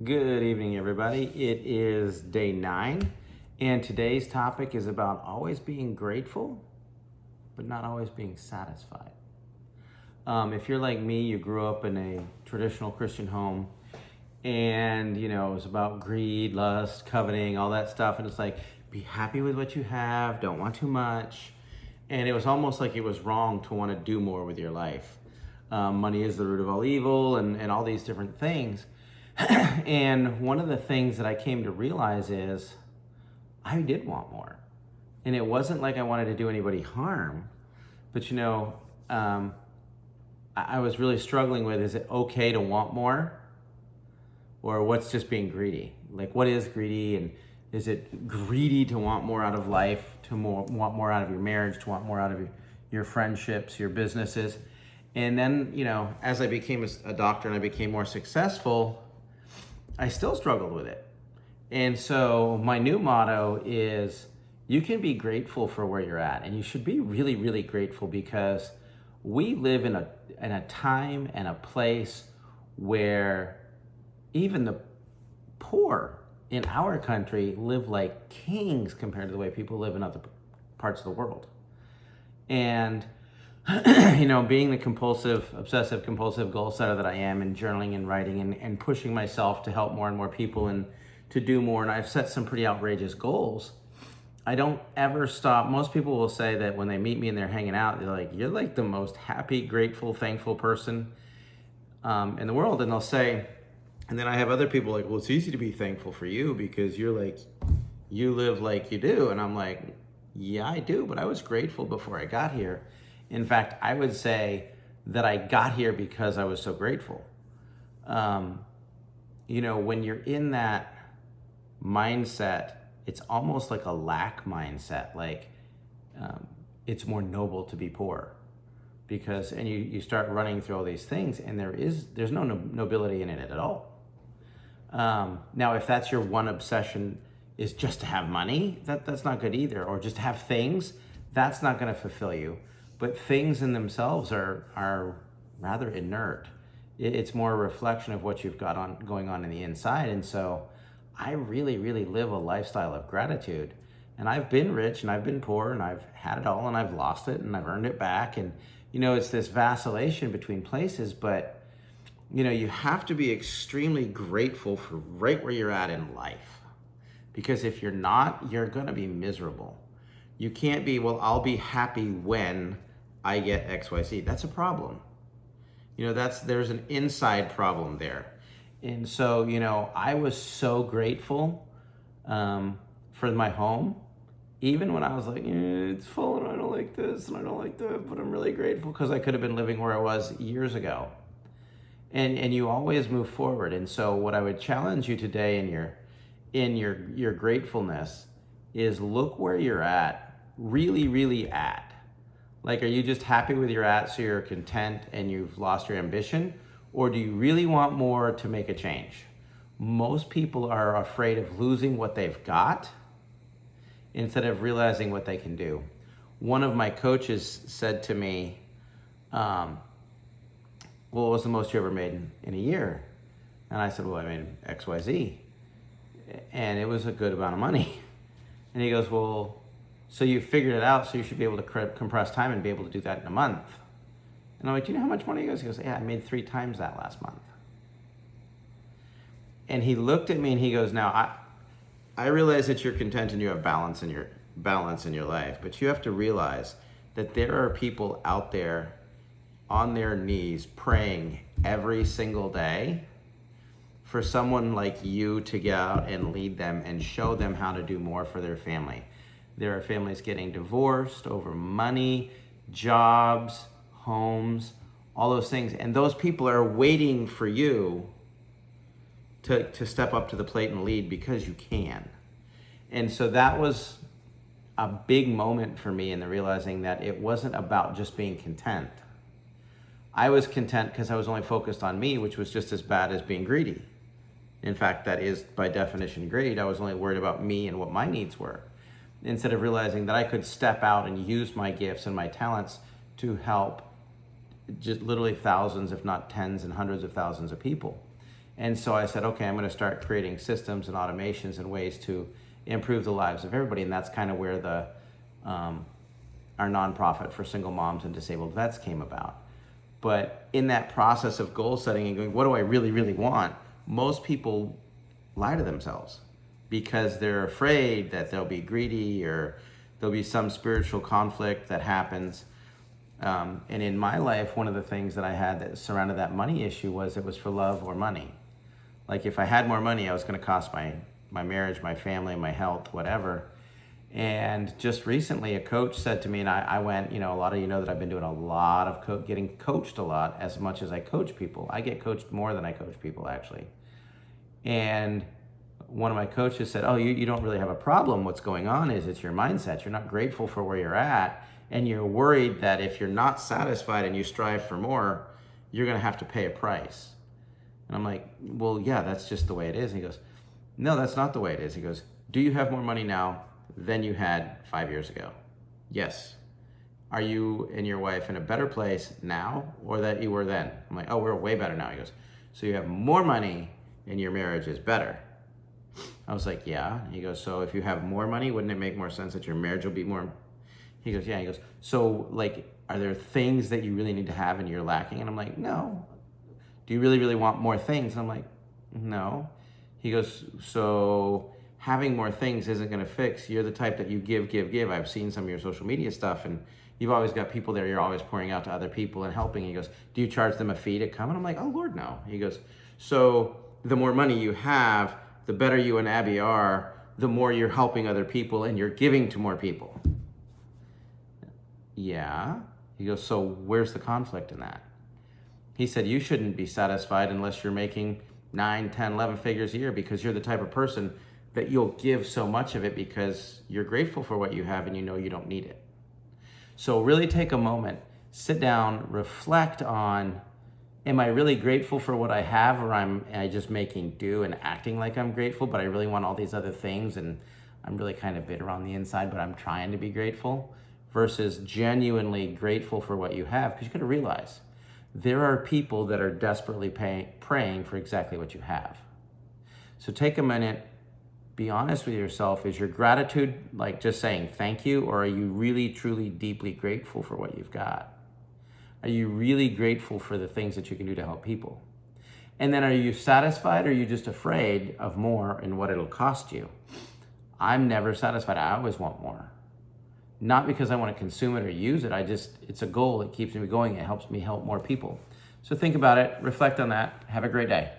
Good evening, everybody. It is day 9, and today's topic is about always being grateful, but not always being satisfied. If you're like me, you grew up in a traditional Christian home, and it was about greed, lust, coveting, all that stuff, and it's like, be happy with what you have, don't want too much. And it was almost like it was wrong to want to do more with your life. Money is the root of all evil, and all these different things. And one of the things that I came to realize is I did want more. And it wasn't like I wanted to do anybody harm, but I was really struggling with, is it okay to want more? Or what's just being greedy? Like, what is greedy? And is it greedy to want more out of life, to want more out of your marriage, to want more out of your friendships, your businesses? And then, as I became a doctor and I became more successful, I still struggled with it. And so my new motto is, you can be grateful for where you're at, and you should be really, really grateful, because we live in a time and a place where even the poor in our country live like kings compared to the way people live in other parts of the world. And being the obsessive compulsive goal setter that I am, and journaling and writing and pushing myself to help more and more people and to do more, and I've set some pretty outrageous goals, I don't ever stop. Most people will say that when they meet me and they're hanging out, they're like, you're like the most happy, grateful, thankful person in the world. And they'll say, and then I have other people like, well, it's easy to be thankful for you because you live like you do. And I'm like, yeah, I do, but I was grateful before I got here. In fact, I would say that I got here because I was so grateful. When you're in that mindset, it's almost like a lack mindset. Like, it's more noble to be poor, because, and you start running through all these things, and there's no nobility in it at all. Now, if that's your one obsession, is just to have money, that's not good either. Or just to have things, that's not going to fulfill you. But things in themselves are rather inert. It's more a reflection of what you've got going on in the inside. And so I really, really live a lifestyle of gratitude. And I've been rich and I've been poor, and I've had it all and I've lost it and I've earned it back. And, it's this vacillation between places, but, you have to be extremely grateful for right where you're at in life. Because if you're not, you're going to be miserable. You can't be, well, I'll be happy when I get XYZ. That's a problem. There's an inside problem there. And so, I was so grateful for my home, even when I was like, it's full and I don't like this and I don't like that, but I'm really grateful because I could have been living where I was years ago. And you always move forward. And so what I would challenge you today in your gratefulness is, look where you're at, really, really at. Like, are you just happy with your at, so you're content and you've lost your ambition? Or do you really want more to make a change? Most people are afraid of losing what they've got instead of realizing what they can do. One of my coaches said to me, well, what was the most you ever made in a year? And I said, well, I made XYZ. And it was a good amount of money. And he goes, well, so you figured it out, so you should be able to compress time and be able to do that in a month. And I'm like, do you know how much money? He goes, yeah, I made 3 times that last month. And he looked at me and he goes, now, I realize that you're content and you have balance in your life, but you have to realize that there are people out there on their knees praying every single day for someone like you to get out and lead them and show them how to do more for their family. There are families getting divorced over money, jobs, homes, all those things. And those people are waiting for you to step up to the plate and lead, because you can. And so that was a big moment for me in the realizing that it wasn't about just being content. I was content because I was only focused on me, which was just as bad as being greedy. In fact, that is by definition greed. I was only worried about me and what my needs were, instead of realizing that I could step out and use my gifts and my talents to help just literally thousands, if not tens and hundreds of thousands of people. And so I said, okay, I'm going to start creating systems and automations and ways to improve the lives of everybody. And that's kind of where our nonprofit for single moms and disabled vets came about. But in that process of goal setting and going, what do I really, really want? Most people lie to themselves because they're afraid that they'll be greedy or there'll be some spiritual conflict that happens. And in my life, one of the things that I had that surrounded that money issue was it was for love or money. Like if I had more money, I was going to cost my marriage, my family, my health, whatever. And just recently a coach said to me, and I went, a lot of you know that I've been doing a lot of getting coached a lot as much as I coach people. I get coached more than I coach people, actually. And one of my coaches said, oh, you don't really have a problem. What's going on is it's your mindset. You're not grateful for where you're at. And you're worried that if you're not satisfied and you strive for more, you're going to have to pay a price. And I'm like, well, yeah, that's just the way it is. And he goes, no, that's not the way it is. He goes, do you have more money now than you had 5 years ago? Yes. Are you and your wife in a better place now or that you were then? I'm like, oh, we're way better now. He goes, so you have more money and your marriage is better. I was like, yeah. He goes, so if you have more money, wouldn't it make more sense that your marriage will be more? He goes, yeah. He goes, so like, are there things that you really need to have and you're lacking? And I'm like, no. Do you really, really want more things? And I'm like, no. He goes, so having more things isn't going to fix. You're the type that you give. I've seen some of your social media stuff and you've always got people there. You're always pouring out to other people and helping. He goes, do you charge them a fee to come? And I'm like, oh Lord, no. He goes, so the more money you have, the better you and Abby are, the more you're helping other people and you're giving to more people. Yeah. He goes, so where's the conflict in that? He said, you shouldn't be satisfied unless you're making 9, 10, 11 figures a year because you're the type of person that you'll give so much of it because you're grateful for what you have and you know you don't need it. So really take a moment, sit down, reflect on, am I really grateful for what I have or am I just making do and acting like I'm grateful, but I really want all these other things and I'm really kind of bitter on the inside, but I'm trying to be grateful, versus genuinely grateful for what you have, because you got to realize there are people that are desperately praying for exactly what you have. So take a minute, be honest with yourself. Is your gratitude like just saying thank you, or are you really, truly, deeply grateful for what you've got? Are you really grateful for the things that you can do to help people? And then are you satisfied, or are you just afraid of more and what it'll cost you? I'm never satisfied. I always want more. Not because I want to consume it or use it. It's a goal. It keeps me going. It helps me help more people. So think about it, reflect on that. Have a great day.